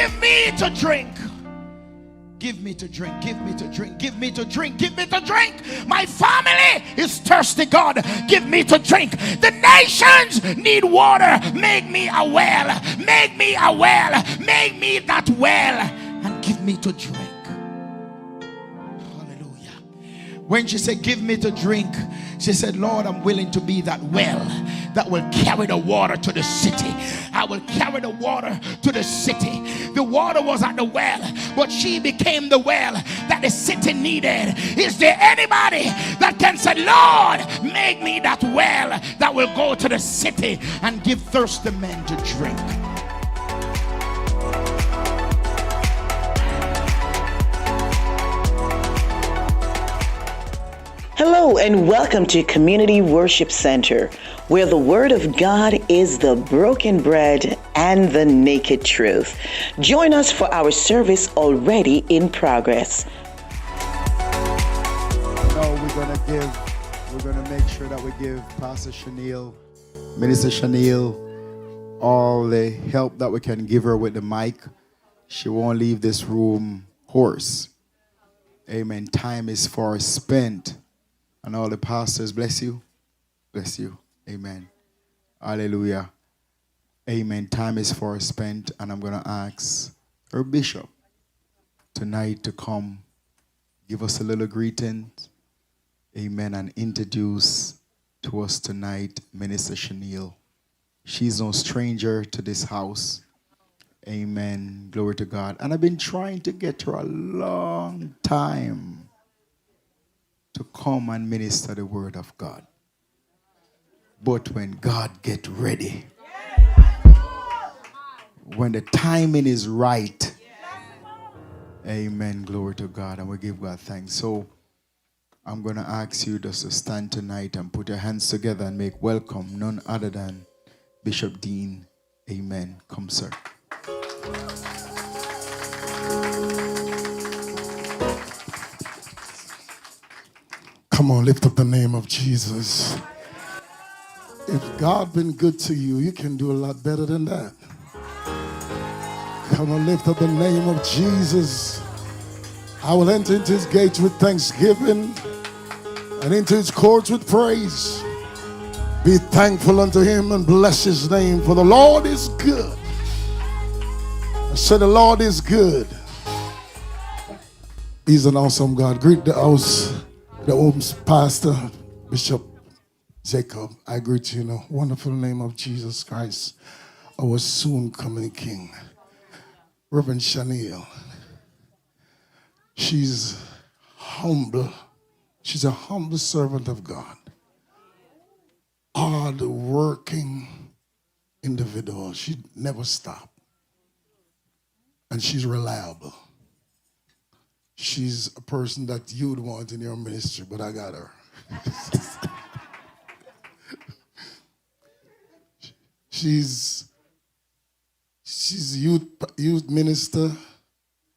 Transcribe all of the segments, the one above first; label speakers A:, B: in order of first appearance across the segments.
A: give me to drink. Give me to drink, give me to drink, give me to drink, give me to drink. My family is thirsty, God. Give me to drink. The nations need water. Make me a well. Make me a well. Make me that well. And give me to drink. Hallelujah. When she said, give me to drink, she said, Lord, I'm willing to be that well that will carry the water to the city. I will carry the water to the city. The water was at the well, but she became the well that the city needed. Is there anybody that can say, Lord, make me that well that will go to the city and give thirsty men to drink?
B: Hello and welcome to Community Worship Center, where the Word of God is the broken bread and the naked truth. Join us for our service already in progress.
C: We're gonna make sure that we give Pastor Shaniel, Minister Shaniel, all the help that we can give her with the mic. She won't leave this room hoarse. Amen. Time is far spent. And all the pastors, bless you. Bless you. Amen. Hallelujah. Amen. Time is far spent. And I'm going to ask our bishop tonight to come give us a little greeting. Amen. And introduce to us tonight Minister Shaniel. She's no stranger to this house. Amen. Glory to God. And I've been trying to get her a long time to come and minister the word of God. But when God get ready, when the timing is right, amen, glory to God, and we give God thanks. So I'm going to ask you just to stand tonight and put your hands together and make welcome none other than Bishop Dean. Amen. Come, sir.
D: Come on, lift up the name of Jesus. If God been good to you, you can do a lot better than that. Come on, lift up the name of Jesus. I will enter into his gates with thanksgiving and into his courts with praise. Be thankful unto him and bless his name, for the Lord is good. I said the Lord is good. He's an awesome God. Greet the house. The Homes Pastor, Bishop Jacob, I greet you in the wonderful name of Jesus Christ, our soon coming King. Reverend Shaniel, she's humble. She's a humble servant of God. Hard working individual. She never stops. And she's reliable. She's a person that you'd want in your ministry, but I got her. She's youth minister.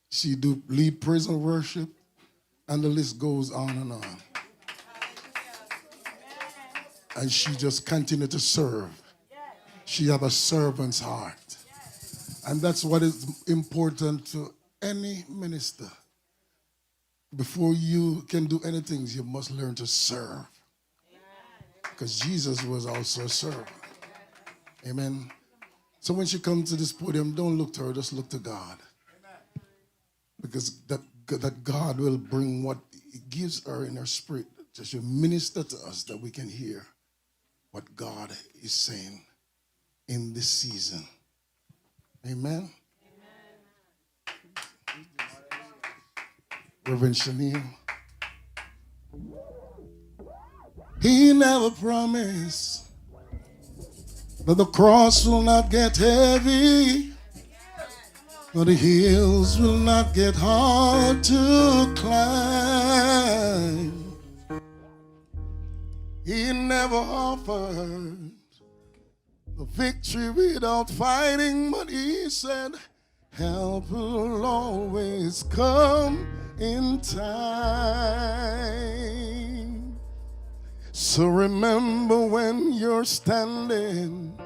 D: She do lead prison worship, and the list goes on and on. And she just continue to serve. She have a servant's heart, and that's what is important to any minister. Before you can do anything, you must learn to serve. Because Jesus was also a servant. Amen. So when she comes to this podium, don't look to her, just look to God. Because that God will bring what he gives her in her spirit, just to minister to us, that we can hear what God is saying in this season. Amen. Reverend Shaniel. He never promised that the cross will not get heavy, that the hills will not get hard to climb. He never offered the victory without fighting, but he said, help will always come in time. So remember when you're standing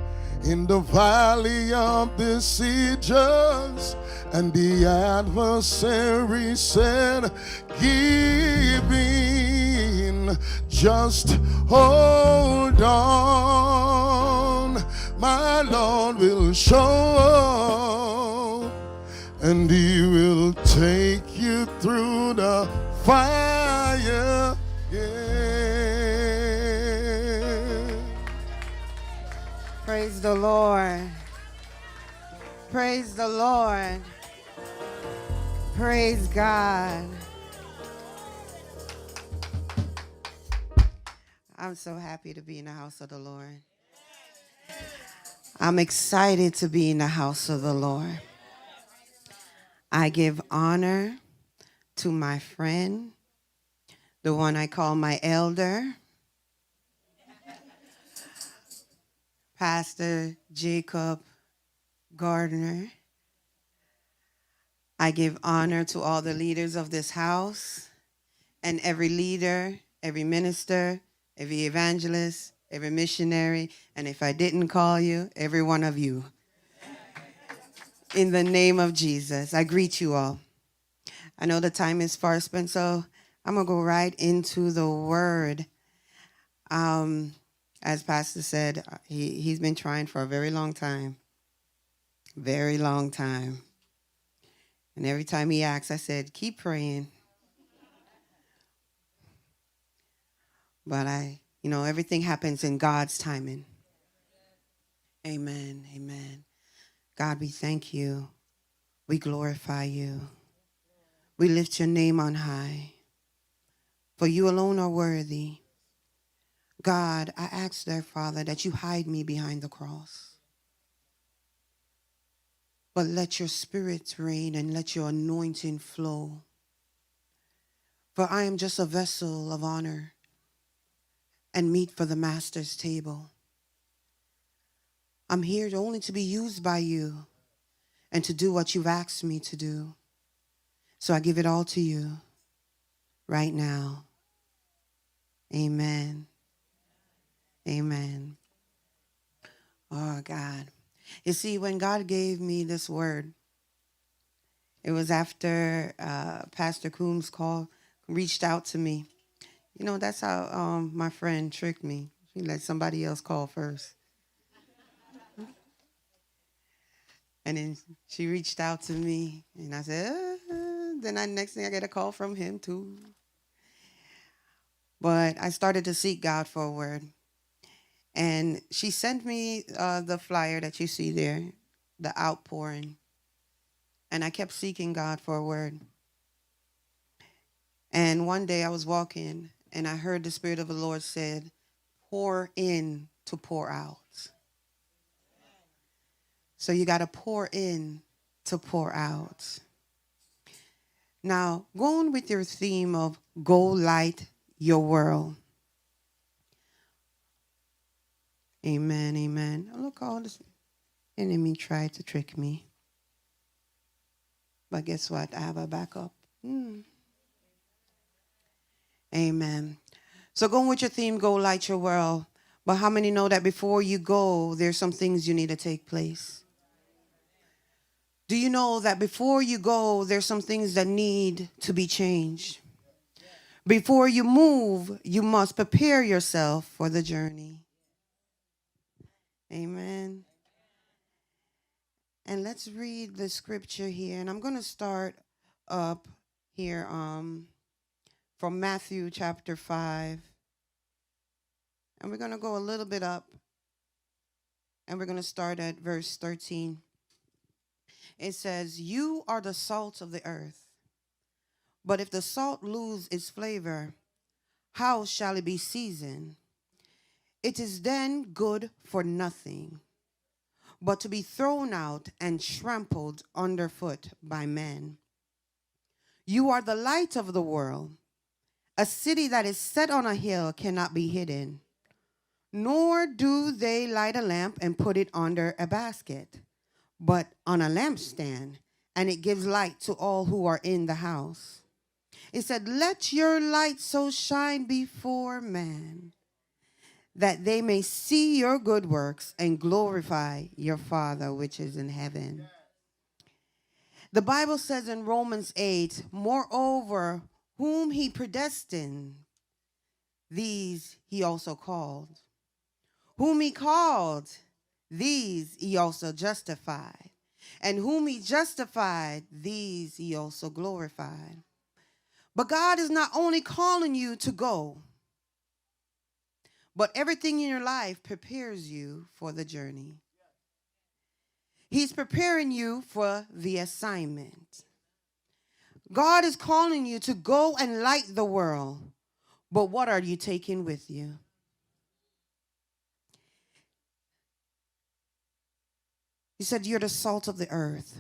D: in the valley of decisions, and the adversary said, give in, just hold on, my Lord will show up, and he will take you through the fire.
E: Praise the Lord. Praise the Lord. Praise God. I'm so happy to be in the house of the Lord. I'm excited to be in the house of the Lord. I give honor to my friend, the one I call my elder, Pastor Jacob Gardner. I give honor to all the leaders of this house and every leader, every minister, every evangelist, every missionary, and if I didn't call you, every one of you. In the name of Jesus, I greet you all. I know the time is far spent, so I'm going to go right into the word. As Pastor said, he's been trying for a very long time. Very long time. And every time he asks, I said, keep praying. But everything happens in God's timing. Amen. Amen. God, we thank you. We glorify you. We lift your name on high. For you alone are worthy. God, I ask there, Father, that you hide me behind the cross. But let your spirit reign and let your anointing flow. For I am just a vessel of honor and meat for the master's table. I'm here only to be used by you and to do what you've asked me to do. So I give it all to you right now. Amen. Amen. Oh, God. You see, when God gave me this word, it was after Pastor Coombs reached out to me. You know, that's how my friend tricked me. She let somebody else call first. And then she reached out to me, and I said, then next thing I get a call from him too. But I started to seek God for a word. And she sent me the flyer that you see there, the Outpouring. And I kept seeking God for a word. And one day I was walking, and I heard the Spirit of the Lord said, pour in to pour out. So you got to pour in to pour out. Now, going with your theme of go light your world. Amen, amen. Look, all this enemy tried to trick me. But guess what? I have a backup. Amen. So going with your theme, go light your world. But how many know that before you go, there's some things you need to take place? Do you know that before you go, there's some things that need to be changed? Before you move, you must prepare yourself for the journey. Amen. And let's read the scripture here. And I'm going to start up here from Matthew chapter 5. And we're going to go a little bit up. And we're going to start at verse 13. It says, you are the salt of the earth. But if the salt lose its flavor, how shall it be seasoned? It is then good for nothing, but to be thrown out and trampled underfoot by men. You are the light of the world. A city that is set on a hill cannot be hidden, nor do they light a lamp and put it under a basket, but on a lampstand, and it gives light to all who are in the house. It said, let your light so shine before man that they may see your good works and glorify your Father which is in heaven. The Bible says in Romans 8, moreover, whom he predestined, these he also called. Whom he called, these he also justified. And whom he justified, these he also glorified. But God is not only calling you to go, but everything in your life prepares you for the journey. He's preparing you for the assignment. God is calling you to go and light the world. But what are you taking with you? He said, you're the salt of the earth.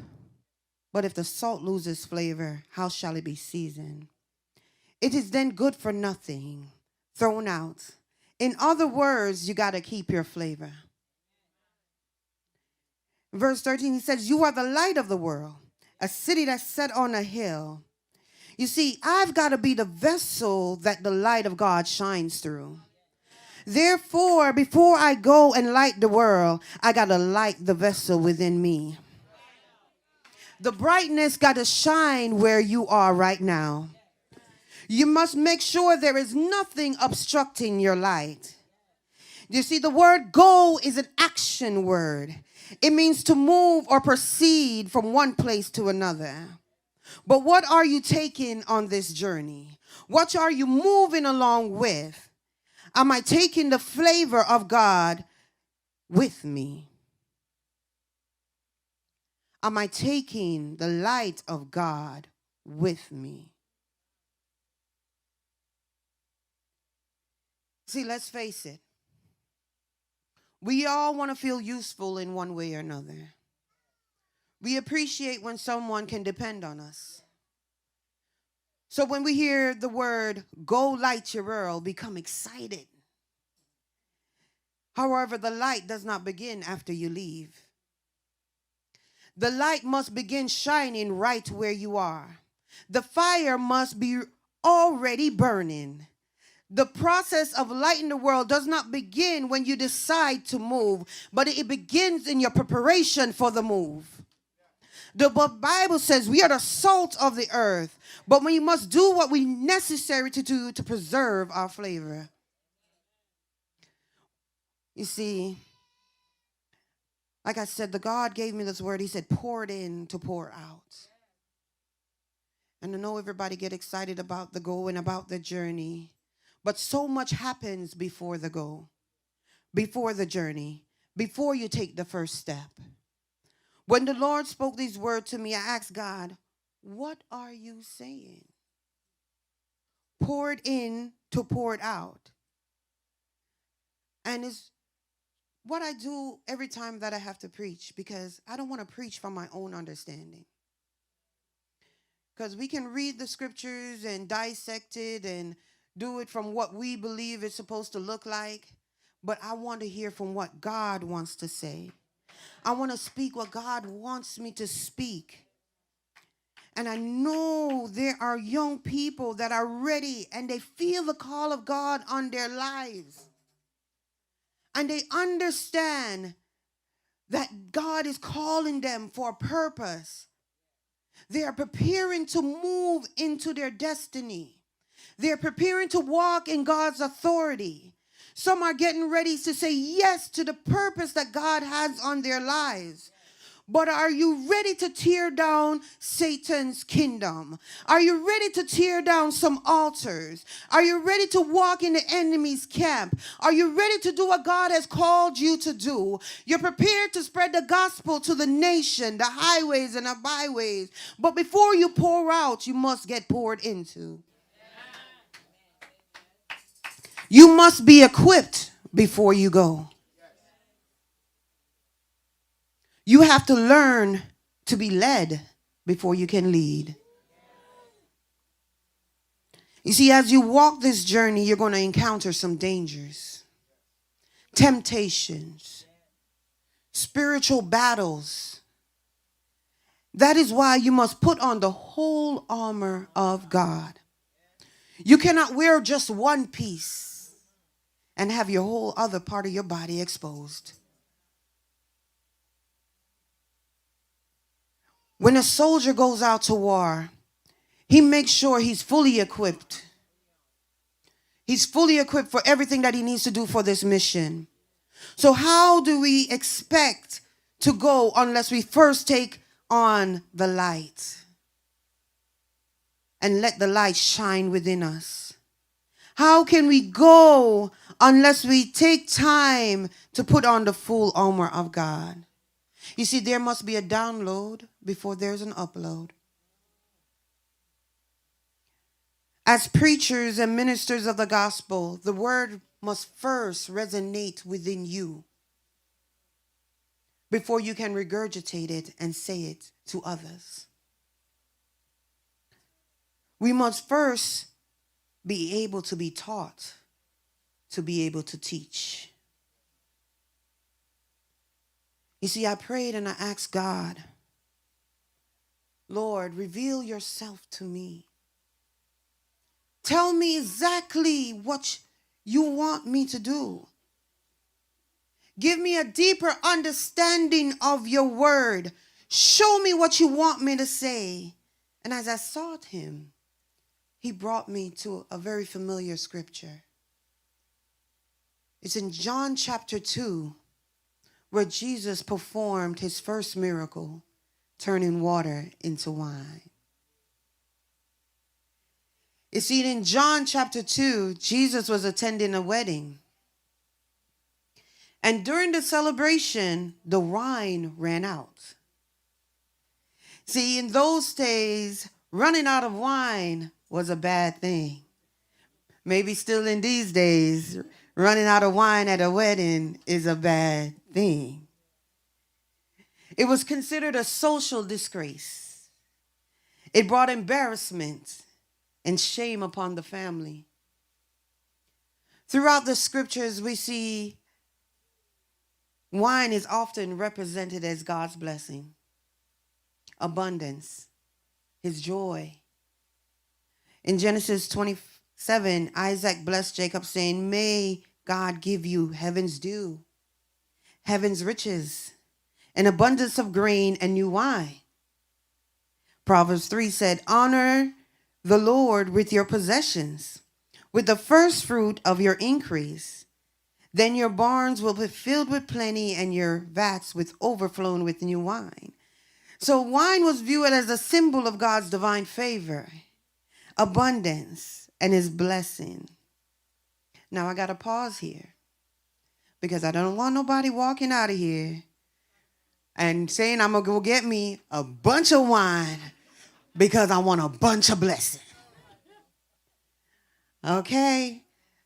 E: But if the salt loses flavor, how shall it be seasoned? It is then good for nothing, thrown out. In other words, you got to keep your flavor. Verse 13, he says, you are the light of the world, a city that's set on a hill. You see, I've got to be the vessel that the light of God shines through. Therefore, before I go and light the world, I got to light the vessel within me. The brightness got to shine where you are right now. You must make sure there is nothing obstructing your light. You see, the word go is an action word. It means to move or proceed from one place to another. But what are you taking on this journey? What are you moving along with? Am I taking the flavor of God with me? Am I taking the light of God with me? See, let's face it. We all want to feel useful in one way or another. We appreciate when someone can depend on us. So when we hear the word, go light your world, become excited. However, the light does not begin after you leave. The light must begin shining right where you are. The fire must be already burning. The process of lighting the world does not begin when you decide to move, but it begins in your preparation for the move. The Bible says we are the salt of the earth, but we must do what we necessary to do to preserve our flavor. You see, like I said, the God gave me this word. He said, pour it in to pour out. And I know everybody get excited about the go and about the journey. But so much happens before the go, before the journey, before you take the first step. When the Lord spoke these words to me, I asked God, what are you saying? Pour it in to pour it out. And it's what I do every time that I have to preach, because I don't want to preach from my own understanding. Because we can read the scriptures and dissect it and do it from what we believe it's supposed to look like, but I want to hear from what God wants to say. I want to speak what God wants me to speak. And I know there are young people that are ready and they feel the call of God on their lives. And they understand that God is calling them for a purpose. They are preparing to move into their destiny. They're preparing to walk in God's authority. Some are getting ready to say yes to the purpose that God has on their lives. But are you ready to tear down Satan's kingdom? Are you ready to tear down some altars? Are you ready to walk in the enemy's camp? Are you ready to do what God has called you to do? You're prepared to spread the gospel to the nation, the highways and the byways. But before you pour out, you must get poured into. You must be equipped before you go. You have to learn to be led before you can lead. You see, as you walk this journey, you're going to encounter some dangers, temptations, spiritual battles. That is why you must put on the whole armor of God. You cannot wear just one piece and have your whole other part of your body exposed. When a soldier goes out to war, he makes sure he's fully equipped. He's fully equipped for everything that he needs to do for this mission. So how do we expect to go unless we first take on the light and let the light shine within us? How can we go unless we take time to put on the full armor of God? You see, there must be a download before there's an upload. As preachers and ministers of the gospel, the word must first resonate within you before you can regurgitate it and say it to others. We must first be able to be taught to be able to teach. You see, I prayed and I asked God, Lord, reveal yourself to me. Tell me exactly what you want me to do. Give me a deeper understanding of your word. Show me what you want me to say. And as I sought him, he brought me to a very familiar scripture. It's in John chapter 2, where Jesus performed his first miracle, turning water into wine. You see, in John chapter 2, Jesus was attending a wedding. And during the celebration, the wine ran out. See, in those days, running out of wine was a bad thing. Maybe still in these days, running out of wine at a wedding is a bad thing. It was considered a social disgrace. It brought embarrassment and shame upon the family. Throughout the scriptures, we see wine is often represented as God's blessing, abundance, his joy. In Genesis 27, Isaac blessed Jacob, saying, may God give you heaven's dew, heaven's riches, an abundance of grain and new wine. Proverbs 3 said, honor the Lord with your possessions, with the first fruit of your increase. Then your barns will be filled with plenty and your vats with overflowing with new wine. So wine was viewed as a symbol of God's divine favor, abundance, and his blessing. Now I got to pause here because I don't want nobody walking out of here and saying I'm going to go get me a bunch of wine because I want a bunch of blessing. Okay?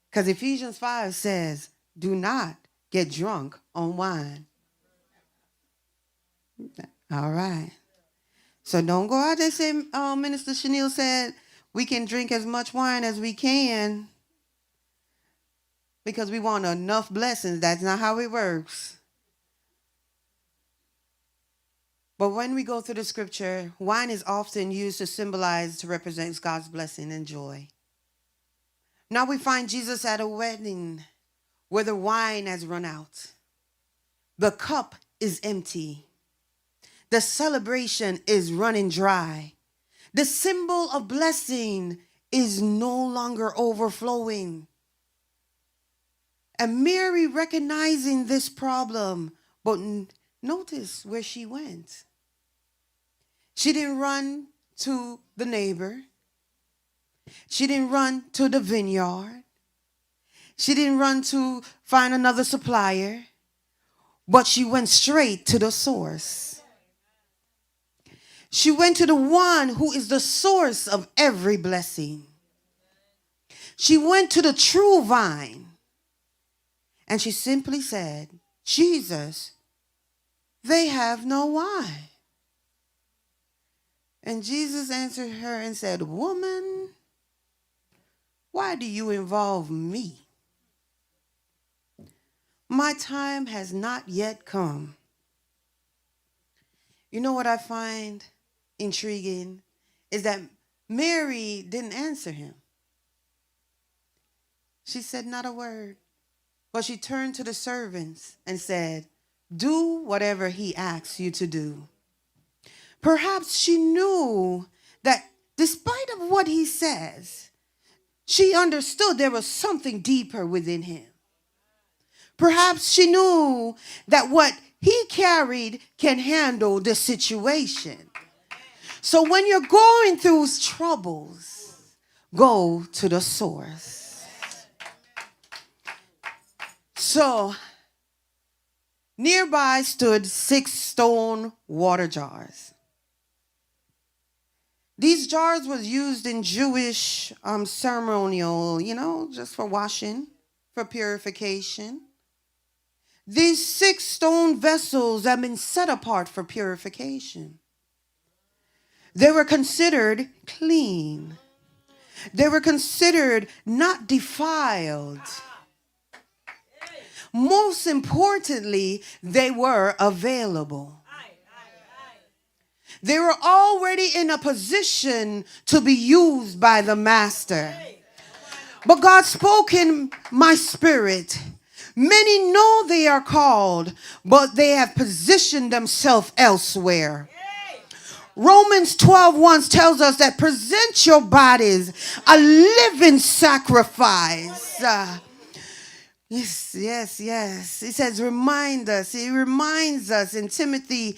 E: Because Ephesians 5 says, do not get drunk on wine. All right. So don't go out there and say, Minister Shaniel said, we can drink as much wine as we can because we want enough blessings. That's not how it works. But when we go through the scripture, wine is often used to represent God's blessing and joy. Now we find Jesus at a wedding where the wine has run out. The cup is empty. The celebration is running dry. The symbol of blessing is no longer overflowing. And Mary, recognizing this problem, but notice where she went. She didn't run to the neighbor. She didn't run to the vineyard. She didn't run to find another supplier, but she went straight to the source. She went to the one who is the source of every blessing. She went to the true vine, and she simply said, Jesus, they have no wine. And Jesus answered her and said, woman, why do you involve me? My time has not yet come. You know what I find intriguing is that Mary didn't answer him. She said not a word. But she turned to the servants and said, do whatever he asks you to do. Perhaps she knew that despite of what he says, she understood there was something deeper within him. Perhaps she knew that what he carried can handle the situation. So when you're going through troubles, go to the source. So nearby stood 6 stone water jars. These jars was used in Jewish ceremonial, just for washing, for purification. These 6 stone vessels have been set apart for purification. They were considered clean. They were considered not defiled. Most importantly, they were available. They were already in a position to be used by the master. But God spoke in my spirit. Many know they are called, but they have positioned themselves elsewhere. Romans 12:1 tells us that present your bodies a living sacrifice. Yes. He says, remind us. He reminds us in 2 Timothy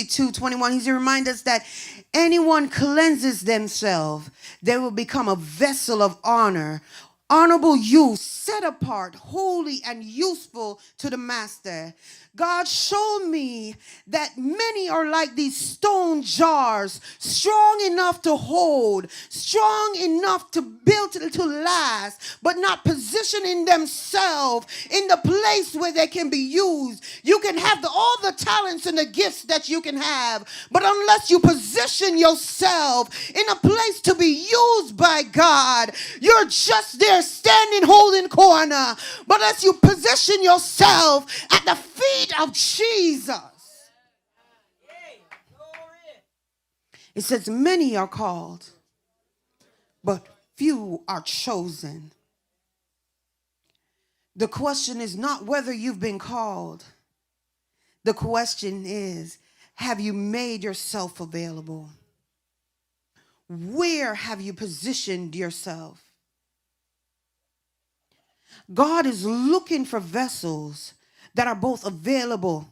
E: 2:21. He reminds us that anyone cleanses themselves, they will become a vessel of honor, honorable use, set apart, holy, and useful to the master. God showed me that many are like these stone jars, strong enough to hold, strong enough to build to last, but not positioning themselves in the place where they can be used. You can have all the talents and the gifts that you can have, but unless you position yourself in a place to be used by God, you're just there standing, holding corner. But as you position yourself at the feet of Jesus, it says many are called, but few are chosen. The question is not whether you've been called. The question is, have you made yourself available? Where have you positioned yourself? God is looking for vessels that are both available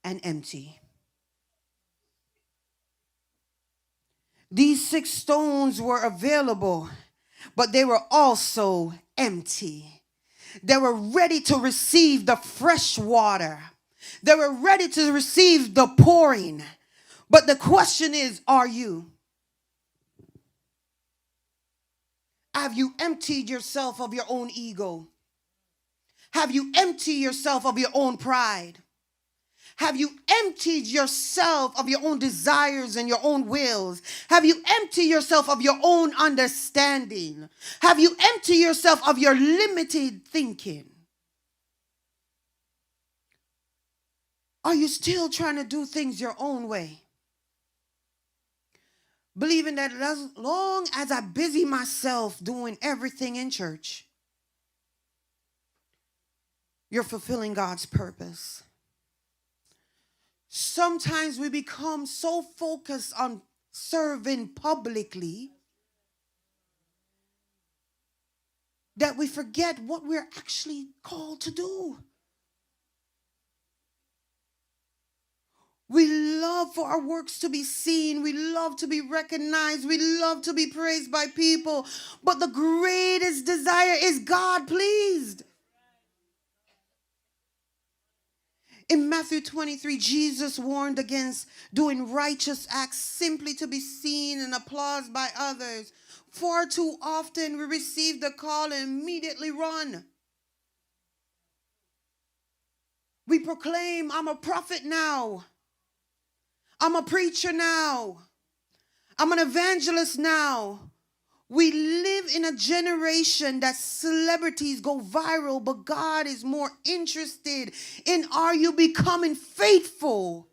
E: and empty. These 6 stones were available, but they were also empty. They were ready to receive the fresh water. They were ready to receive the pouring. But the question is, are you? Have you emptied yourself of your own ego? Have you emptied yourself of your own pride? Have you emptied yourself of your own desires and your own wills? Have you emptied yourself of your own understanding? Have you emptied yourself of your limited thinking? Are you still trying to do things your own way? Believing that as long as I busy myself doing everything in church, you're fulfilling God's purpose. Sometimes we become so focused on serving publicly that we forget what we're actually called to do. We love for our works to be seen. We love to be recognized. We love to be praised by people. But the greatest desire is God pleased. In Matthew 23, Jesus warned against doing righteous acts simply to be seen and applauded by others. Far too often we receive the call and immediately run. We proclaim, I'm a prophet now. I'm a preacher now. I'm an evangelist now. We live in a generation that celebrities go viral, but God is more interested in, are you becoming faithful?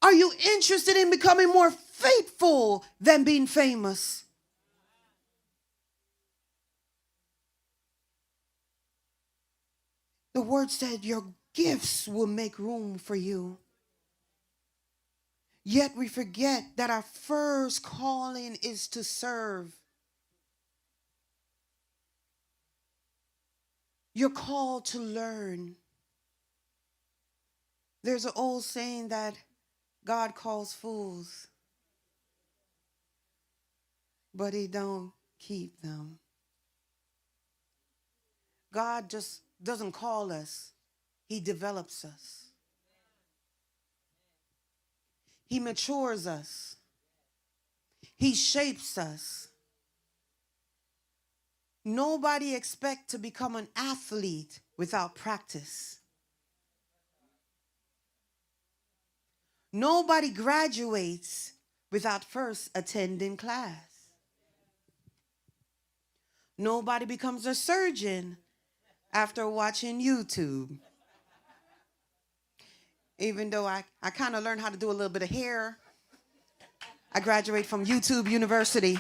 E: Are you interested in becoming more faithful than being famous? The word said your gifts will make room for you. Yet we forget that our first calling is to serve. You're called to learn. There's an old saying that God calls fools, but he don't keep them. God just doesn't call us. He develops us. He matures us. He shapes us. Nobody expects to become an athlete without practice. Nobody graduates without first attending class. Nobody becomes a surgeon after watching YouTube. Even though I kind of learned how to do a little bit of hair. I graduated from YouTube University.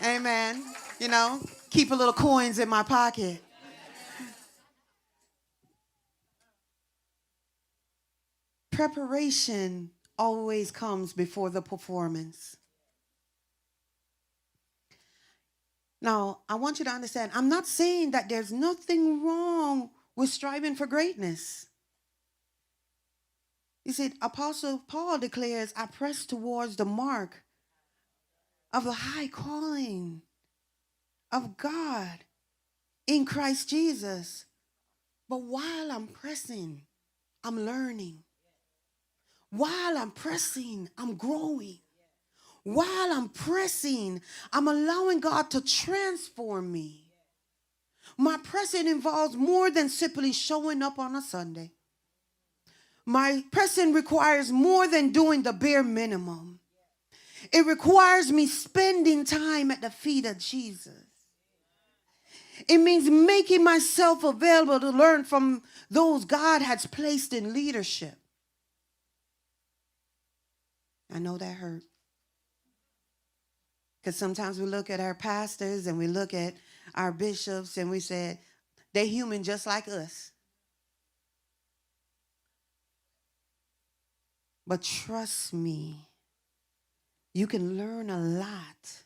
E: Amen. You know, keep a little coins in my pocket. Preparation always comes before the performance. Now, I want you to understand, I'm not saying that there's nothing wrong with striving for greatness. You see, Apostle Paul declares, I press towards the mark of the high calling of God in Christ Jesus. But while I'm pressing, I'm learning. While I'm pressing, I'm growing. While I'm pressing, I'm allowing God to transform me. My pressing involves more than simply showing up on a Sunday. My pressing requires more than doing the bare minimum. It requires me spending time at the feet of Jesus. It means making myself available to learn from those God has placed in leadership. I know that hurt. Because sometimes we look at our pastors and we look at our bishops and we say, they're human just like us. But trust me, you can learn a lot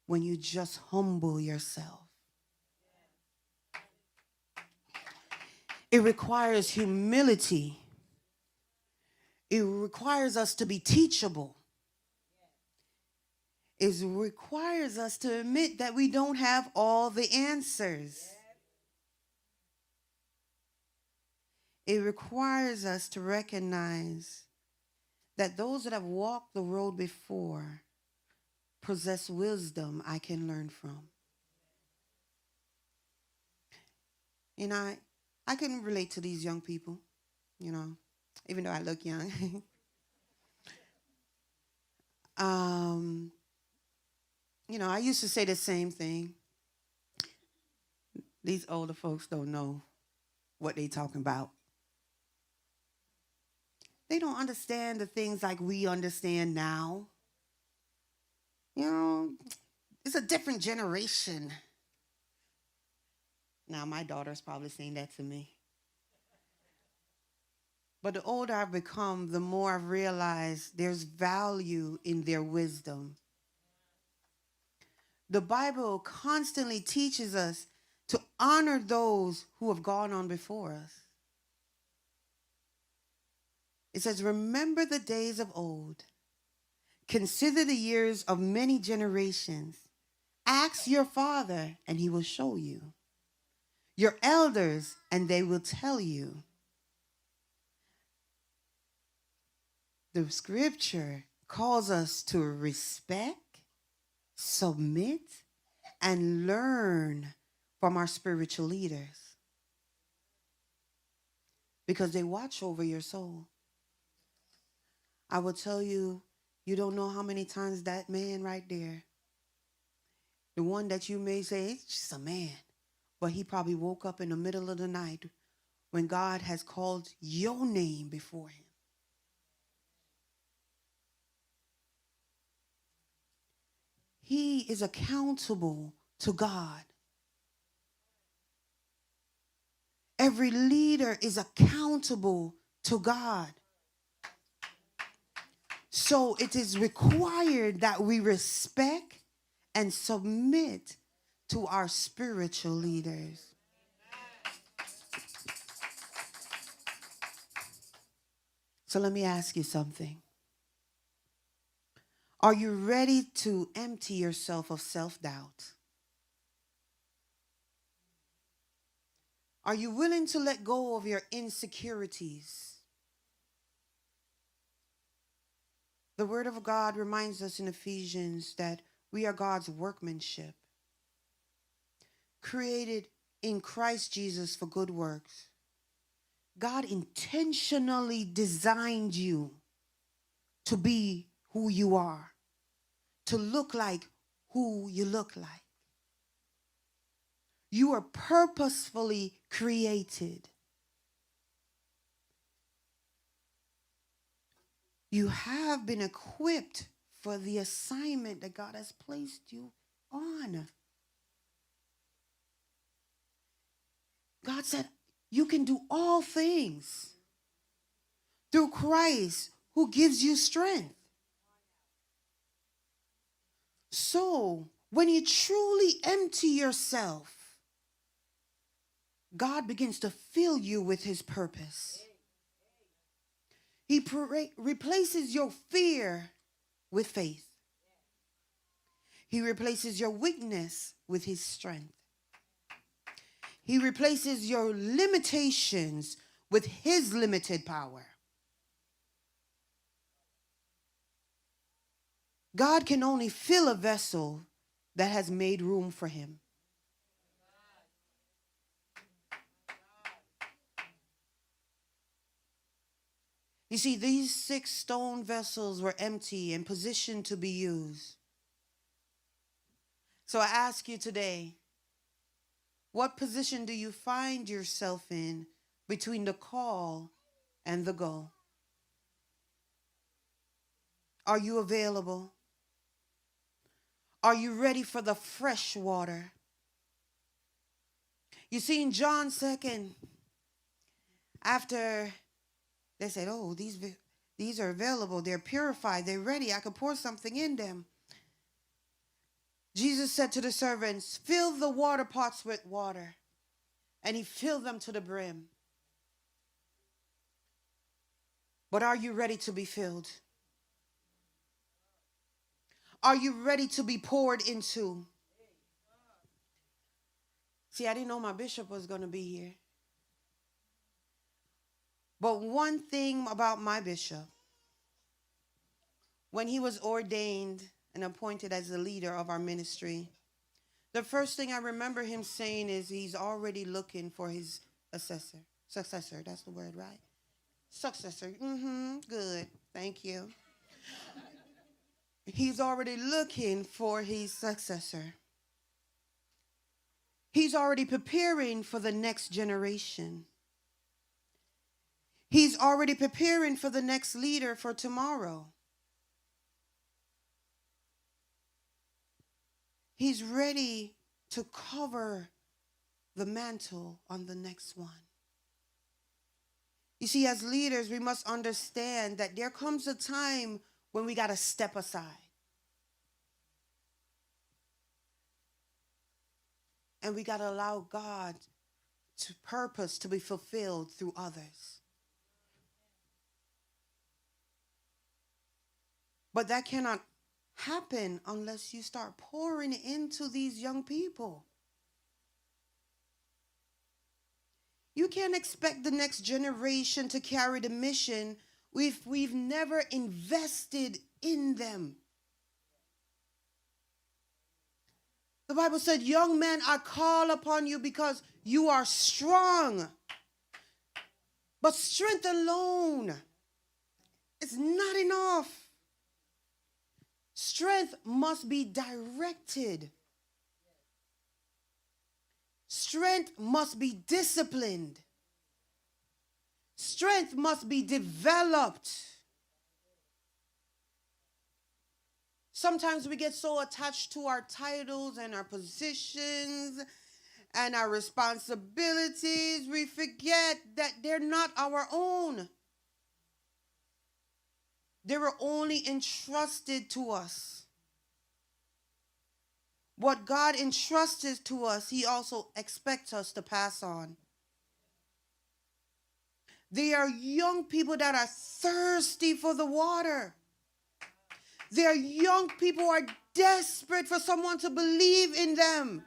E: when you just humble yourself. It requires humility. It requires us to be teachable. It requires us to admit that we don't have all the answers. It requires us to recognize that those that have walked the road before possess wisdom I can learn from. You know, I can relate to these young people, you know, even though I look young. You know, I used to say the same thing. These older folks don't know what they talking about. They don't understand the things like we understand now. You know, it's a different generation. Now, my daughter's probably saying that to me. But the older I've become, the more I've realized there's value in their wisdom. The Bible constantly teaches us to honor those who have gone on before us. It says, remember the days of old. Consider the years of many generations. Ask your father, and he will show you. Your elders, and they will tell you. The scripture calls us to respect, submit, and learn from our spiritual leaders. Because they watch over your soul. I will tell you, you don't know how many times that man right there, the one that you may say, it's just a man, but he probably woke up in the middle of the night when God has called your name before him. He is accountable to God. Every leader is accountable to God. So it is required that we respect and submit to our spiritual leaders. So let me ask you something. Are you ready to empty yourself of self-doubt? Are you willing to let go of your insecurities? The Word of God reminds us in Ephesians that we are God's workmanship, created in Christ Jesus for good works. God intentionally designed you to be who you are, to look like who you look like. You are purposefully created. You have been equipped for the assignment that God has placed you on. God said, you can do all things through Christ who gives you strength. So, when you truly empty yourself, God begins to fill you with his purpose. He replaces your fear with faith. He replaces your weakness with his strength. He replaces your limitations with his limited power. God can only fill a vessel that has made room for him. You see, these 6 stone vessels were empty and positioned to be used. So I ask you today, what position do you find yourself in between the call and the go? Are you available? Are you ready for the fresh water? You see, in John 2nd, after they said, oh, these are available, they're purified, they're ready, I could pour something in them. Jesus said to the servants, fill the water pots with water. And he filled them to the brim. But are you ready to be filled? Are you ready to be poured into? See, I didn't know my bishop was going to be here. But one thing about my bishop, when he was ordained and appointed as the leader of our ministry, the first thing I remember him saying is he's already looking for his successor. That's the word, right? Successor. Good. Thank you. He's already looking for his successor. He's already preparing for the next generation. He's already preparing for the next leader for tomorrow. He's ready to cover the mantle on the next one. You see, as leaders, we must understand that there comes a time when we got to step aside. And we got to allow God to purpose to be fulfilled through others. But that cannot happen unless you start pouring into these young people. You can't expect the next generation to carry the mission if we've never invested in them. The Bible said, young men, I call upon you because you are strong. But strength alone is not enough. Strength must be directed. Strength must be disciplined. Strength must be developed. Sometimes we get so attached to our titles and our positions, and our responsibilities, we forget that they're not our own. They were only entrusted to us. What God entrusted to us, he also expects us to pass on. They are young people that are thirsty for the water. They are young people who are desperate for someone to believe in them.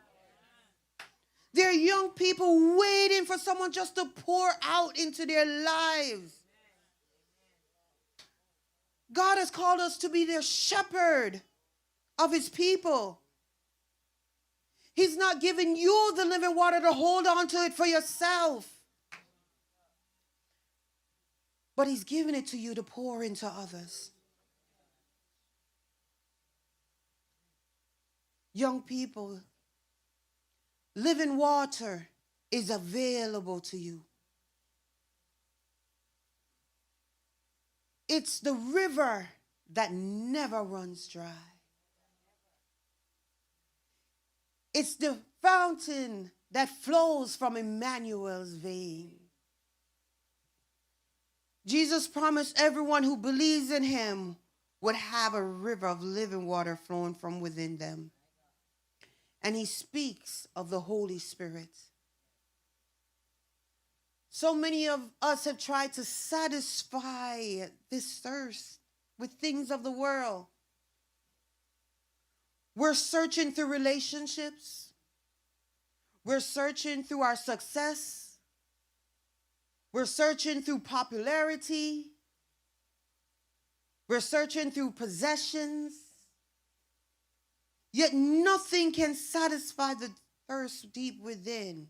E: They're young people waiting for someone just to pour out into their lives. God has called us to be their shepherd of his people. He's not giving you the living water to hold on to it for yourself. But he's giving it to you to pour into others. Young people, living water is available to you. It's the river that never runs dry. It's the fountain that flows from Emmanuel's vein. Jesus promised everyone who believes in him would have a river of living water flowing from within them. And he speaks of the Holy Spirit. So many of us have tried to satisfy this thirst with things of the world. We're searching through relationships. We're searching through our success. We're searching through popularity. We're searching through possessions. Yet nothing can satisfy the thirst deep within.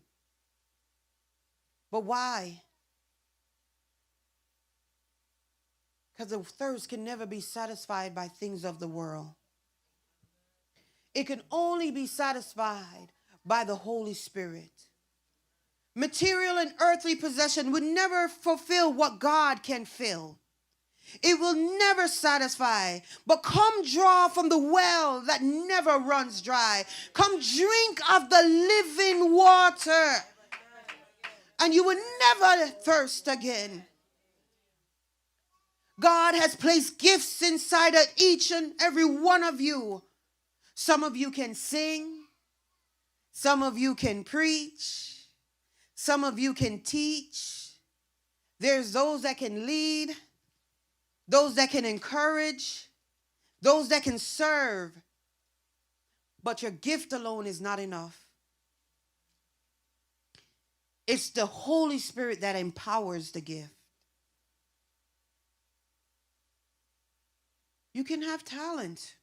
E: But why? Because the thirst can never be satisfied by things of the world. It can only be satisfied by the Holy Spirit. Material and earthly possession would never fulfill what God can fill. It will never satisfy. But come draw from the well that never runs dry. Come drink of the living water, and you will never thirst again. God has placed gifts inside of each and every one of you. Some of you can sing. Some of you can preach. Some of you can teach. There's those that can lead. Those that can encourage. Those that can serve. But your gift alone is not enough. It's the Holy Spirit that empowers the gift. You can have talent,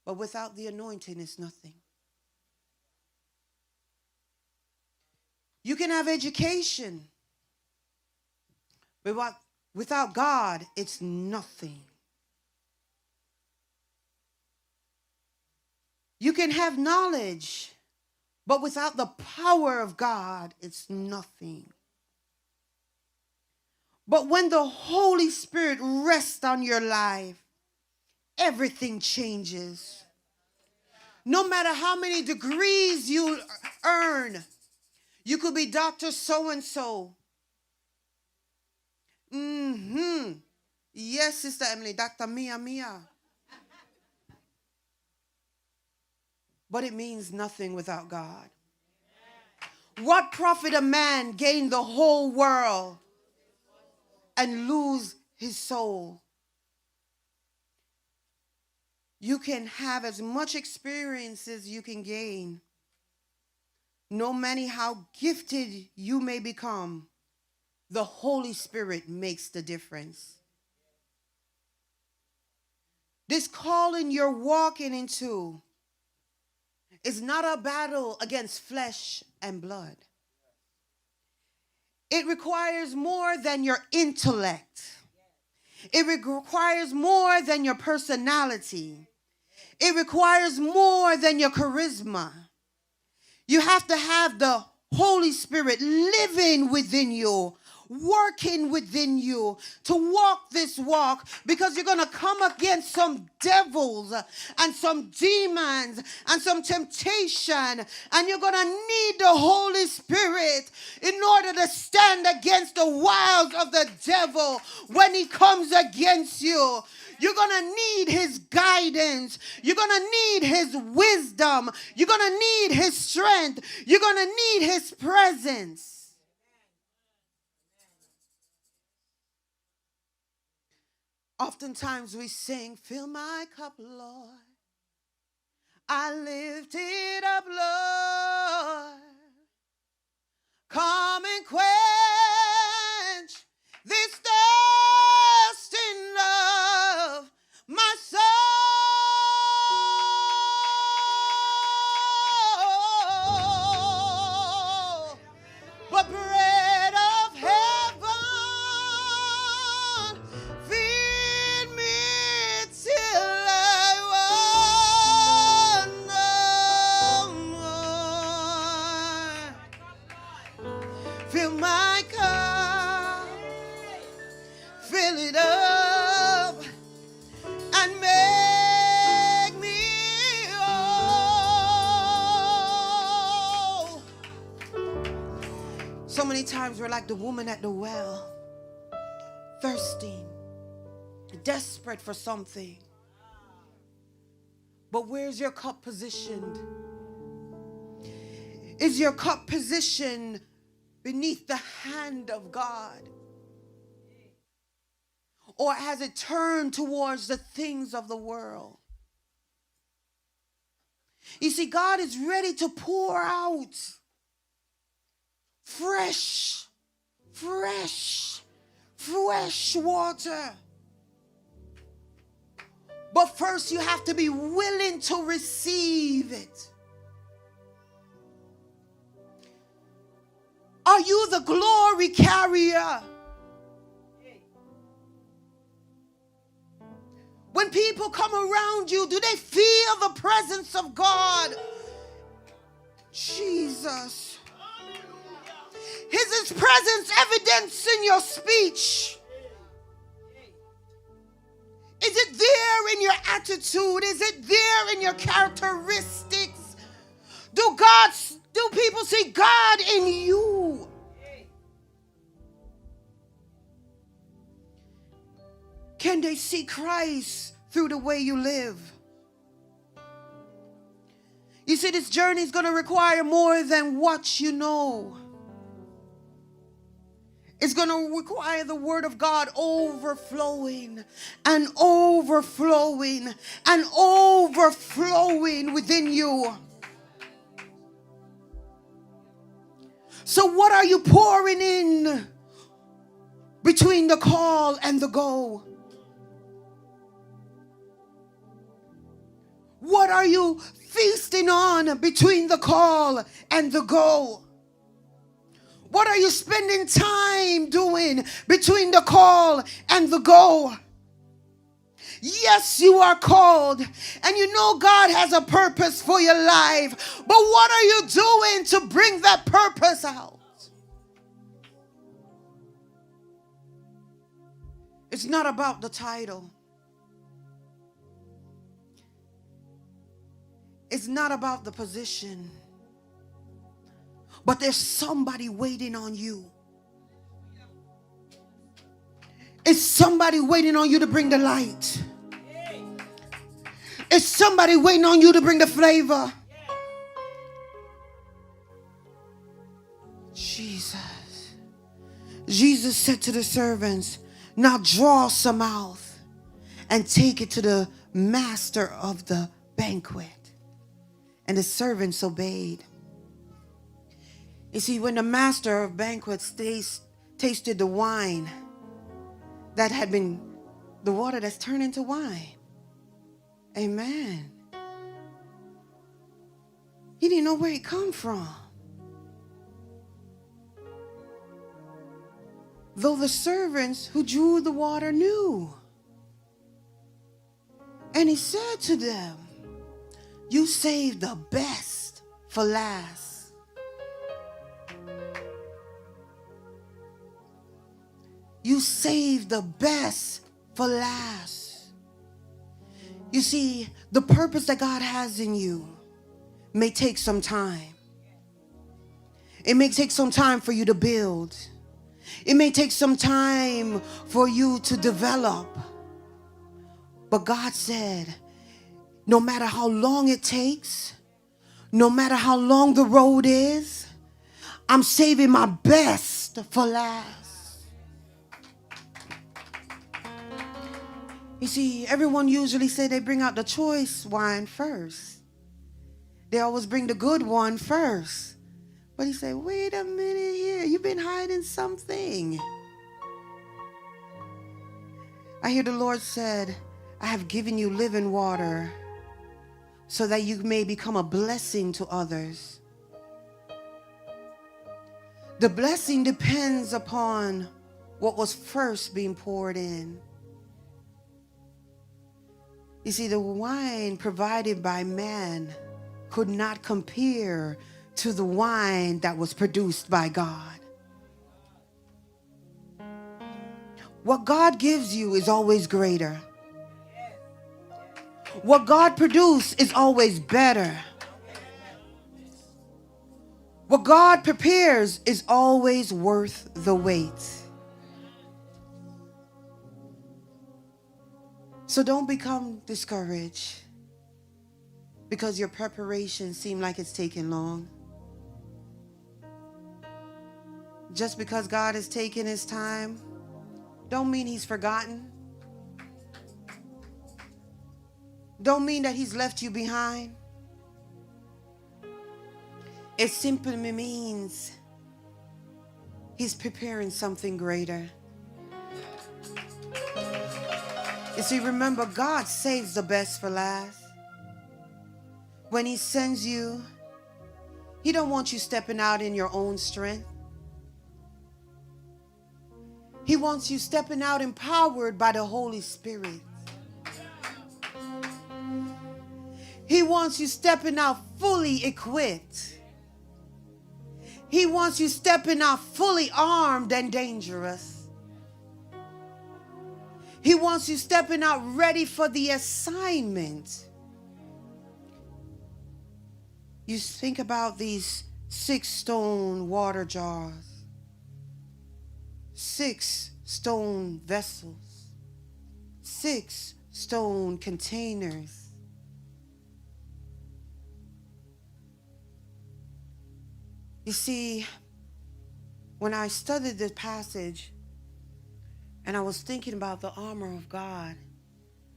E: but without the anointing, it's nothing. You can have education, but without God, it's nothing. You can have knowledge, but without the power of God, it's nothing. But when the Holy Spirit rests on your life, everything changes. No matter how many degrees you earn, you could be Dr. So-and-so. Yes, Sister Emily, Dr. Mia. But it means nothing without God. What profit a man gain the whole world and lose his soul? You can have as much experience as you can gain. No matter how gifted you may become, the Holy Spirit makes the difference. This calling you're walking into is not a battle against flesh and blood. It requires more than your intellect. It requires more than your personality. It requires more than your charisma. You have to have the Holy Spirit living within you, working within you to walk this walk, because you're going to come against some devils and some demons and some temptation, and you're going to need the Holy Spirit in order to stand against the wiles of the devil when he comes against you. You're going to need his guidance. You're going to need his wisdom. You're going to need his strength. You're going to need his presence. Oftentimes we sing, fill my cup, Lord. I lift it up, Lord. Come and quench this thirsting love, my soul. But bread of heaven, feed me till I want no more. Fill my cup, fill it up, and make me whole. So many times we're like the woman at the well, thirsting, desperate for something. But where's your cup positioned? Is your cup positioned beneath the hand of God? Or has it turned towards the things of the world? You see, God is ready to pour out fresh water. But first you have to be willing to receive it. Are you the glory carrier? When people come around you, do they feel the presence of God? Jesus. Is his presence evidence in your speech? Is it there in your attitude? Is it there in your characteristics? Do people see God in you? Can they see Christ through the way you live? You see, this journey is going to require more than what you know. It's going to require the word of God overflowing and overflowing and overflowing within you. So what are you pouring in between the call and the go? What are you feasting on between the call and the go? What are you spending time doing between the call and the go? Yes, you are called, and you know God has a purpose for your life. But what are you doing to bring that purpose out? It's not about the title. It's not about the position. But there's somebody waiting on you. It's somebody waiting on you to bring the light. It's somebody waiting on you to bring the flavor. Jesus. Jesus said to the servants, now draw some out and take it to the master of the banquet. And the servants obeyed. You see, when the master of banquets tasted the wine that had been the water that's turned into wine. Amen. He didn't know where it come from. Though the servants who drew the water knew. And he said to them, you saved the best for last. you save the best for last. You see, the purpose that God has in you may take some time. It may take some time for you to build. It may take some time for you to develop. But God said, no matter how long it takes, no matter how long the road is, I'm saving my best for last. You see, everyone usually say they bring out the choice wine first. They always bring the good one first. But he said, wait a minute here. You've been hiding something. I hear the Lord said, I have given you living water so that you may become a blessing to others. The blessing depends upon what was first being poured in. You see, the wine provided by man could not compare to the wine that was produced by God. What God gives you is always greater. What God produced is always better. What God prepares is always worth the wait. So don't become discouraged because your preparation seems like it's taking long. Just because God is taking his time, don't mean he's forgotten. Don't mean that he's left you behind. It simply means he's preparing something greater. You see, remember, God saves the best for last. When he sends you, he don't want you stepping out in your own strength. He wants you stepping out empowered by the Holy Spirit. He wants you stepping out fully equipped. He wants you stepping out fully armed and dangerous. He wants you stepping out ready for the assignment. You think about these 6 stone water jars, 6 stone vessels, 6 stone containers. You see, when I studied this passage and I was thinking about the armor of God,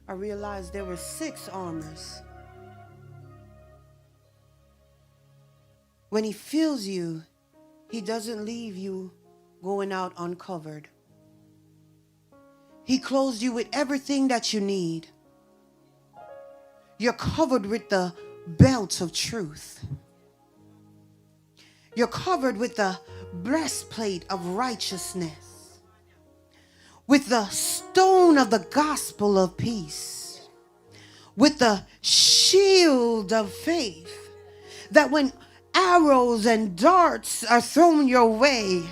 E: I realized there were 6 armors. When he fills you, he doesn't leave you going out uncovered. He clothes you with everything that you need. You're covered with the belt of truth. You're covered with the breastplate of righteousness, with the stone of the gospel of peace, with the shield of faith, that when arrows and darts are thrown your way,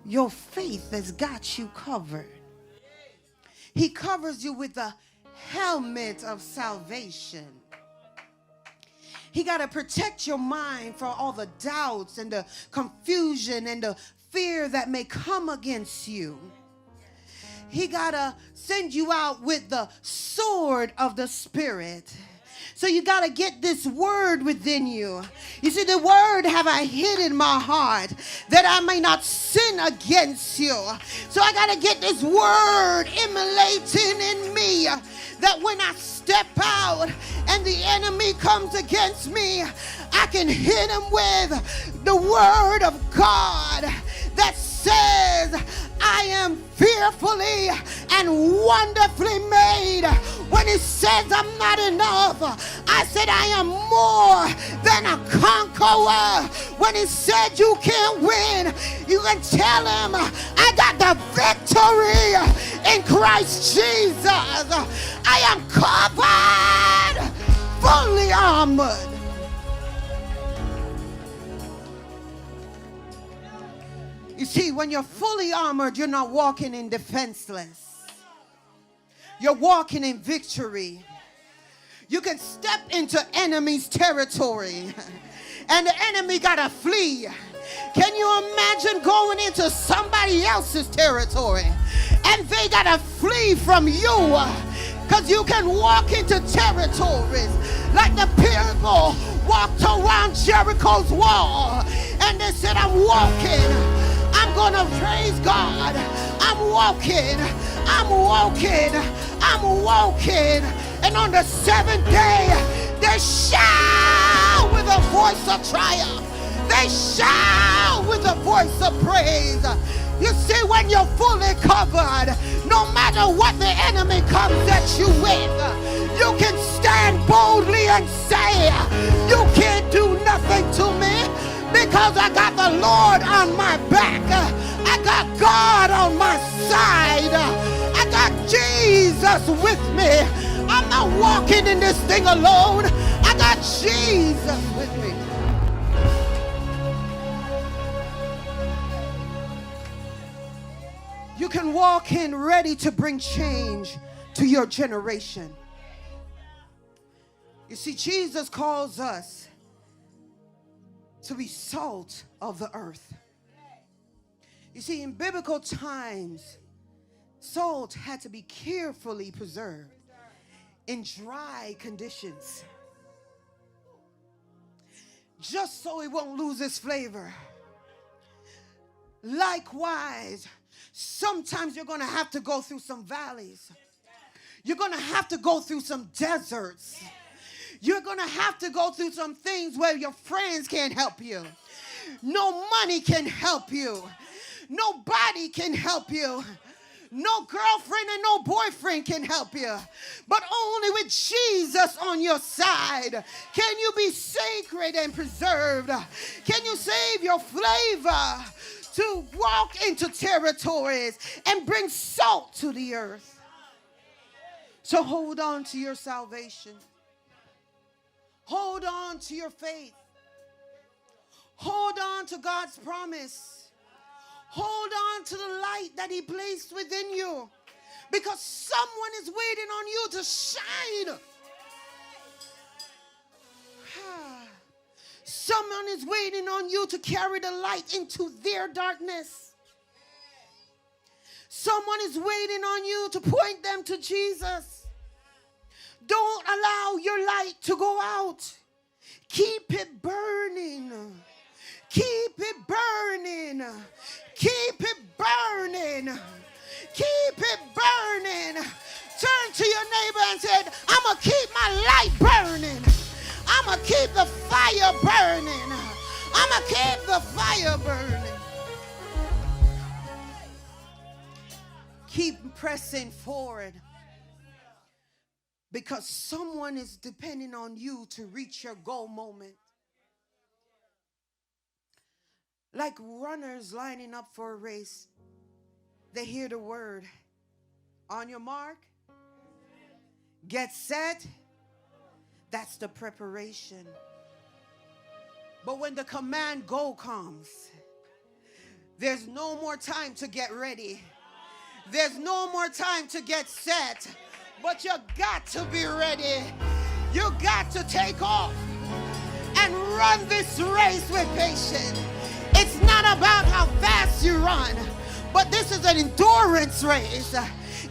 E: your faith has got you covered. He covers you with the helmet of salvation. He got to protect your mind from all the doubts and the confusion and the fear that may come against you. He got to send you out with the sword of the Spirit. So you got to get this word within you. You see, the word have I hid in my heart that I may not sin against you. So I got to get this word immolating in me, that when I step out and the enemy comes against me, I can hit him with the word of God that says, I am fearfully and wonderfully made. When he says I'm not enough, I said I am more than a conqueror. When he said you can't win, you can tell him I got the victory in Christ Jesus. I am covered, fully armored. You see, when you're fully armored, you're not walking in defenseless. You're walking in victory. You can step into enemy's territory and the enemy gotta flee. Can you imagine going into somebody else's territory and they gotta flee from you? Because you can walk into territories like the people walked around Jericho's wall and they said, I'm walking, I'm gonna praise God, I'm walking, I'm walking, I'm walking. And on the seventh day, they shout with a voice of triumph. They shout with a voice of praise. You see, when you're fully covered, no matter what the enemy comes at you with, you can stand boldly and say, you can't do nothing to me because I got the Lord on my back. I got God on my side. I got Jesus with me. I'm not walking in this thing alone. I got Jesus with me. You can walk in ready to bring change to your generation. You see, Jesus calls us to be salt of the earth. You see, in biblical times, salt had to be carefully preserved in dry conditions, just so it won't lose its flavor. Likewise, sometimes you're going to have to go through some valleys. You're going to have to go through some deserts. You're going to have to go through some things where your friends can't help you. No money can help you. Nobody can help you. No girlfriend and no boyfriend can help you. But only with Jesus on your side can you be sacred and preserved. Can you save your flavor to walk into territories and bring salt to the earth. So hold on to your salvation. Hold on to your faith. Hold on to God's promise. Hold on to the light that he placed within you, because someone is waiting on you to shine. Someone is waiting on you to carry the light into their darkness. Someone is waiting on you to point them to Jesus. Don't allow your light to go out. Keep it burning. Keep it burning. Keep it burning. Keep it burning. Turn to your neighbor and say, I'm going to keep my light burning. I'm going to keep the fire burning. I'm going to keep the fire burning. Keep pressing forward, because someone is depending on you to reach your goal moment. Like runners lining up for a race, they hear the word, on your mark, get set. That's the preparation. But when the command go comes, there's no more time to get ready. There's no more time to get set. But you got to be ready. You got to take off and run this race with patience. It's not about how fast you run, but this is an endurance race.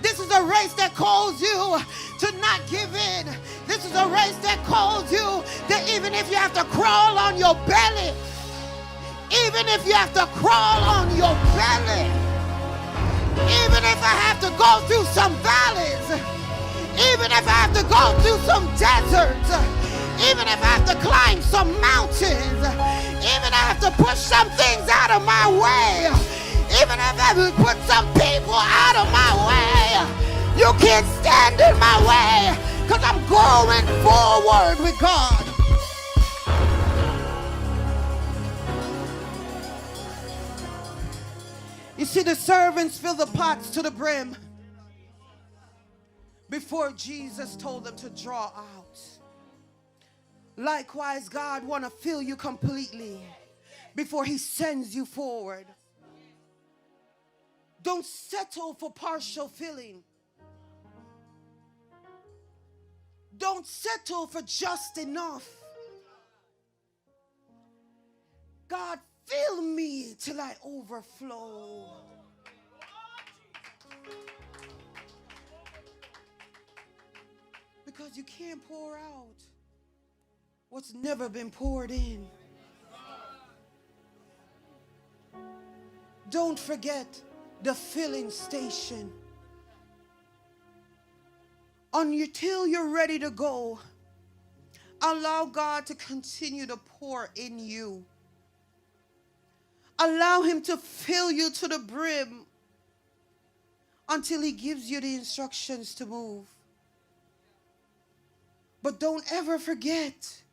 E: This is a race that calls you to not give in. This is a race that calls you that even if you have to crawl on your belly, even if you have to crawl on your belly, even if I have to go through some valleys, even if I have to go through some deserts, even if I have to climb some mountains, even if I have to push some things out of my way, even if I have to put some people out of my way, you can't stand in my way, because I'm going forward with God. You see, the servants fill the pots to the brim before Jesus told them to draw out. Likewise, God want to fill you completely before he sends you forward. Don't settle for partial filling. Don't settle for just enough. God, fill me till I overflow. Because you can't pour out what's never been poured in. Don't forget the filling station. Until you're ready to go, allow God to continue to pour in you. Allow him to fill you to the brim until he gives you the instructions to move. But don't ever forget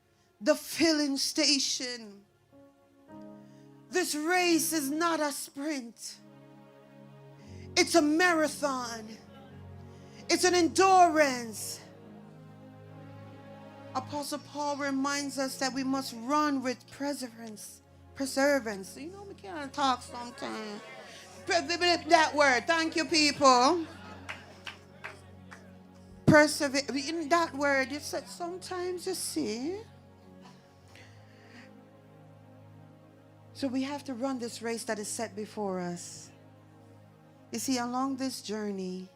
E: the filling station. This race is not a sprint. It's a marathon. It's an endurance. Apostle Paul reminds us that we must run with perseverance. You know, we can't talk sometimes. That word. Thank you, people. Persevere. In that word, you said sometimes, you see. So we have to run this race that is set before us. You see, along this journey,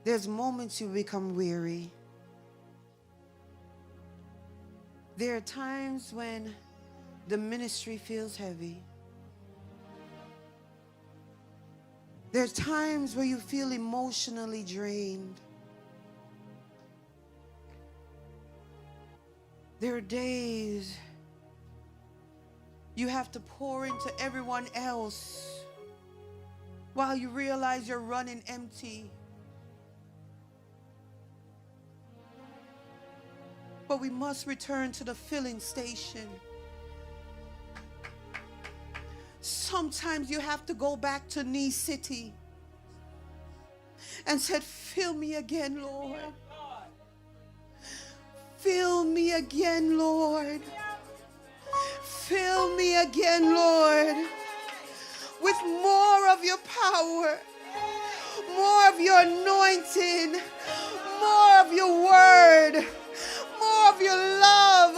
E: there's moments you become weary. There are times when the ministry feels heavy. There's times where you feel emotionally drained. There are days you have to pour into everyone else while you realize you're running empty. But we must return to the filling station. Sometimes you have to go back to Knee City and said, fill me again, Lord. Fill me again, Lord. Fill me again, Lord, with more of your power, more of your anointing, more of your word, more of your love,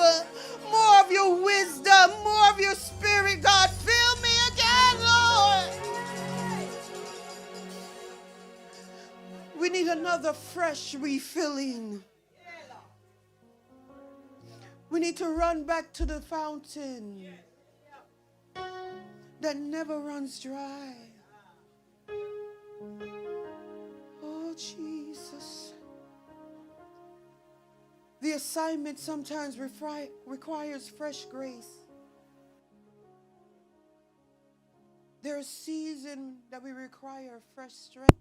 E: more of your wisdom, more of your spirit, God. Fill me again, Lord. We need another fresh refilling. We need to run back to the fountain that never runs dry. Oh, Jesus. The assignment sometimes requires fresh grace. There's a season that we require fresh strength.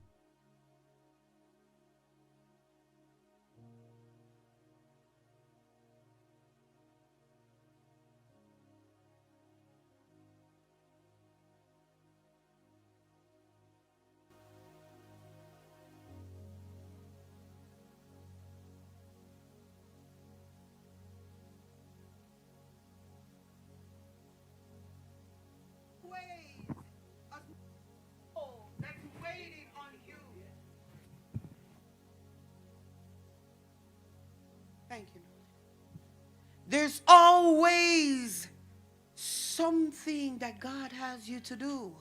E: Thank you. There's always something that God has you to do.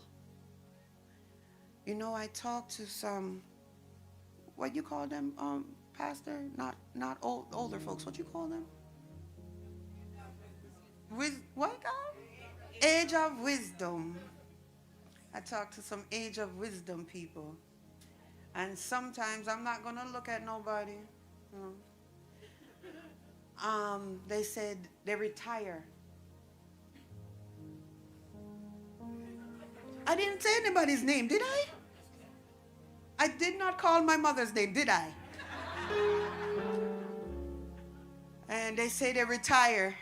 E: You know, I talked to some, what you call them, pastor? Not older folks. What you call them? What, God? Age of wisdom. I talked to some age of wisdom people. And sometimes I'm not going to look at nobody. You know. They said they retire. I didn't say anybody's name, did I? I did not call my mother's name, did I? And they say they retire.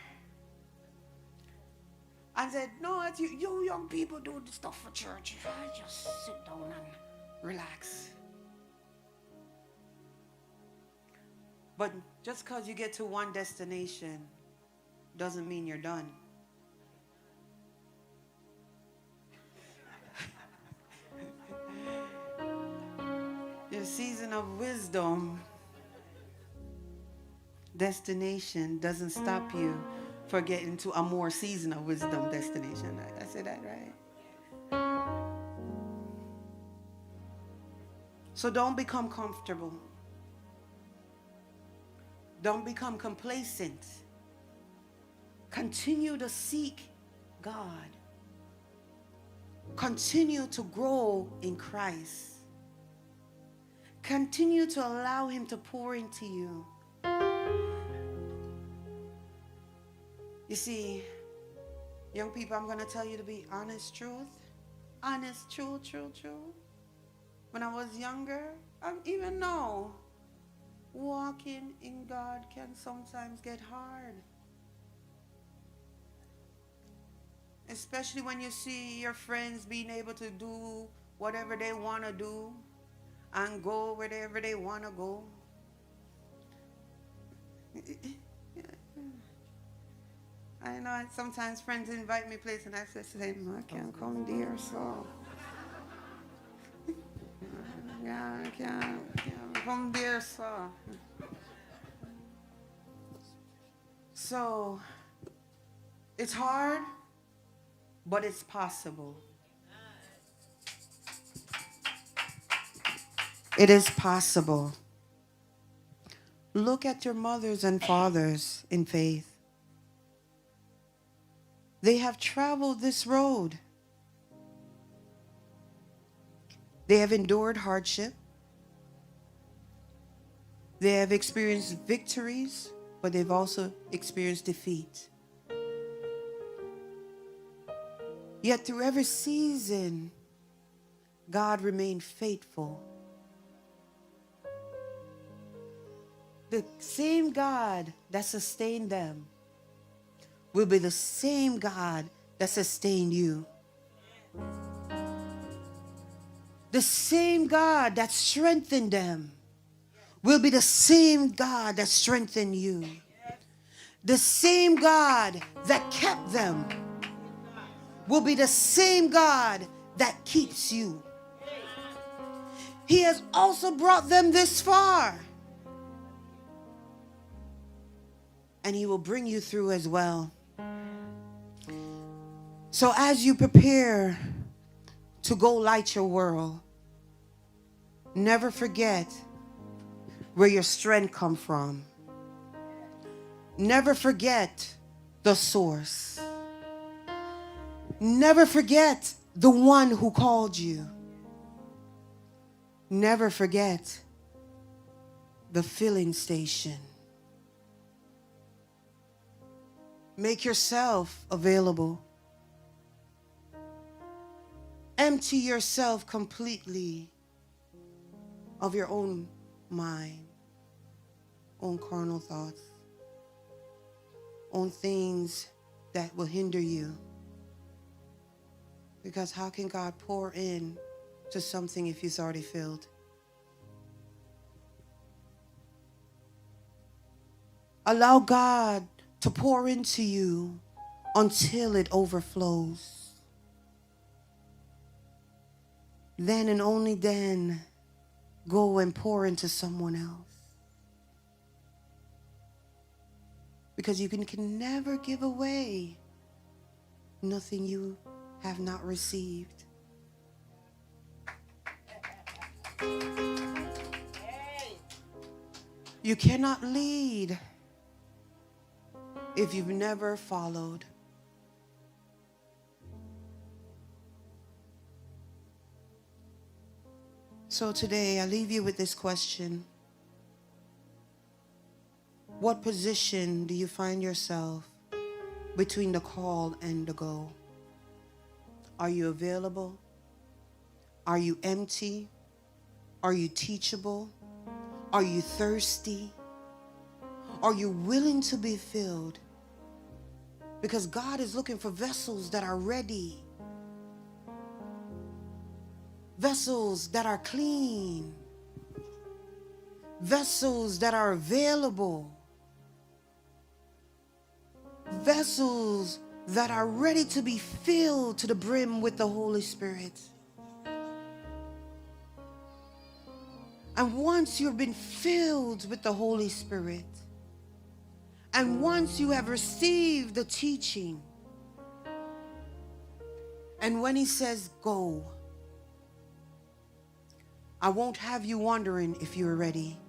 E: I said, no, it's you young people do the stuff for church. Just sit down and relax. But just because you get to one destination doesn't mean you're done. season of wisdom destination doesn't stop you from getting to a more season of wisdom destination. I said that right? So don't become comfortable. Don't become complacent. Continue to seek God. Continue to grow in Christ. Continue to allow him to pour into you. You see, young people, I'm going to tell you to be honest truth. Honest, true. When I was younger, I even know walking in God can sometimes get hard. Especially when you see your friends being able to do whatever they want to do and go wherever they want to go. I know sometimes friends invite me places and I say, I can't come there, so. Yeah, I can't come there, so. So, it's hard, but it's possible. It is possible. Look at your mothers and fathers in faith. They have traveled this road. They have endured hardship. They have experienced victories, but they've also experienced defeat. Yet through every season, God remained faithful. The same God that sustained them will be the same God that sustained you. The same God that strengthened them will be the same God that strengthened you. The same God that kept them will be the same God that keeps you. He has also brought them this far. And he will bring you through as well. So as you prepare to go light your world, never forget where your strength comes from. Never forget the source. Never forget the one who called you. Never forget the filling station. Make yourself available. Empty yourself completely of your own mind, own carnal thoughts, own things that will hinder you. Because how can God pour in to something if it's already filled? Allow God to pour into you until it overflows. Then and only then, go and pour into someone else. Because you can never give away nothing you have not received. You cannot lead if you've never followed. So today, I leave you with this question. What position do you find yourself between the call and the go? Are you available? Are you empty? Are you teachable? Are you thirsty? Are you willing to be filled? Because God is looking for vessels that are ready. Vessels that are clean. Vessels that are available. Vessels that are ready to be filled to the brim with the Holy Spirit. And once you've been filled with the Holy Spirit, and once you have received the teaching, and when he says go, I won't have you wondering if you're ready.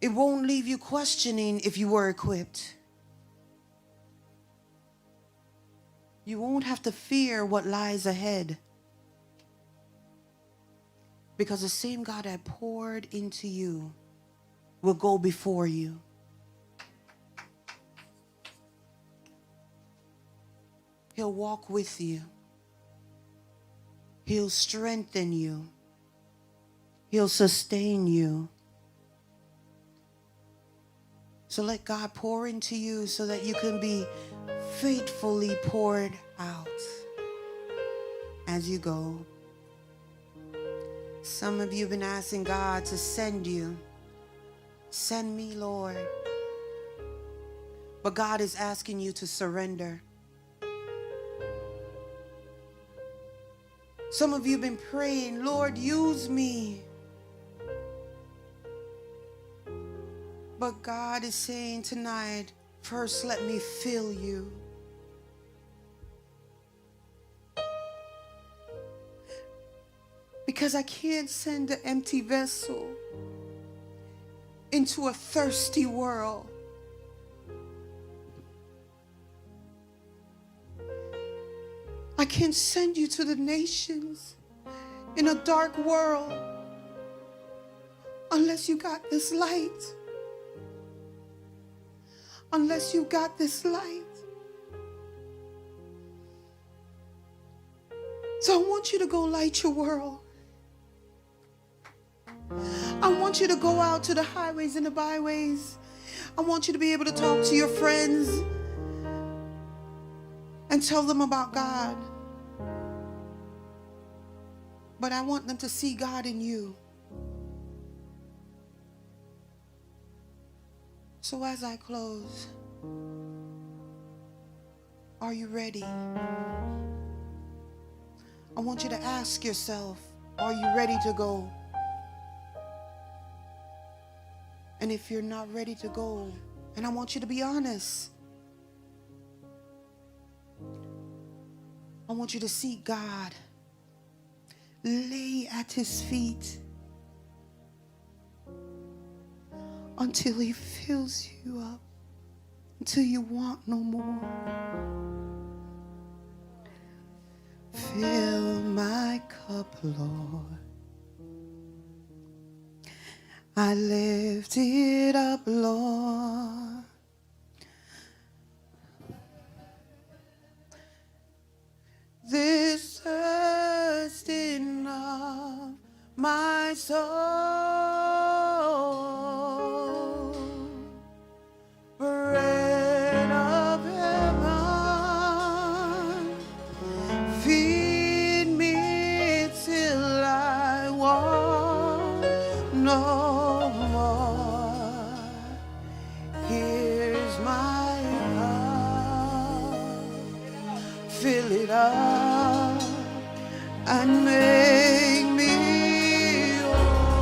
E: It won't leave you questioning if you were equipped. You won't have to fear what lies ahead. Because the same God that poured into you will go before you. He'll walk with you. He'll strengthen you. He'll sustain you. So let God pour into you so that you can be faithfully poured out as you go. Some of you have been asking God to send you. Send me, Lord. But God is asking you to surrender. Some of you have been praying, Lord, use me. But God is saying tonight, first let me fill you. Because I can't send an empty vessel into a thirsty world. I can't send you to the nations in a dark world unless you got this light. Unless you got this light. So I want you to go light your world. I want you to go out to the highways and the byways. I want you to be able to talk to your friends and tell them about God. But I want them to see God in you. So as I close, are you ready? I want you to ask yourself, are you ready to go? And if you're not ready to go, and I want you to be honest, I want you to seek God. Lay at his feet until he fills you up, until you want no more. Fill my cup, Lord. I lift it up, Lord. This thirsting of my soul, bread of heaven, feed me till I want no more. Here's my cup, fill it up and make me whole.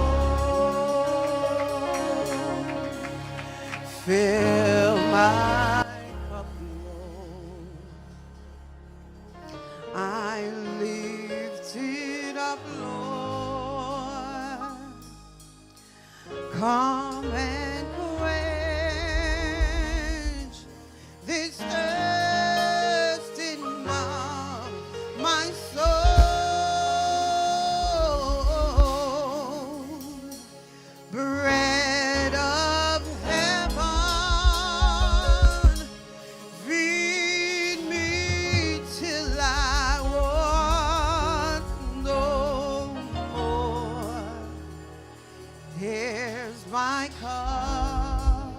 E: Fill my cup, Lord. I lift it up, Lord. Come and quench this thirst in my soul. Bread of heaven, feed me till I want no more. Here's my cup,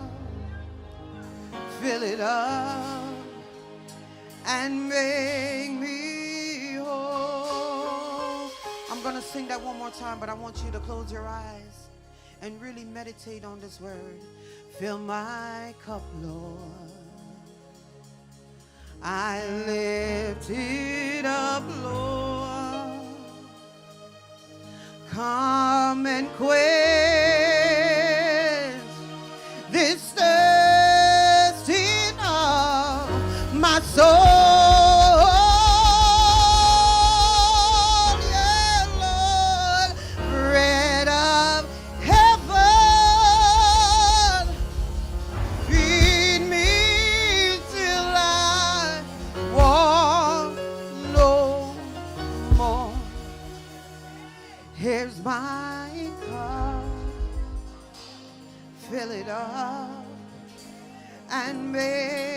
E: fill it up and make me whole. I'm gonna sing that one more time, but I want you to close your eyes and really meditate on this word. Fill my cup, Lord. I lift it up, Lord. come and quench this thirsting of my soul. Yeah, Lord, bread of heaven, feed me till I want no more. Here's my cup, fill it up and make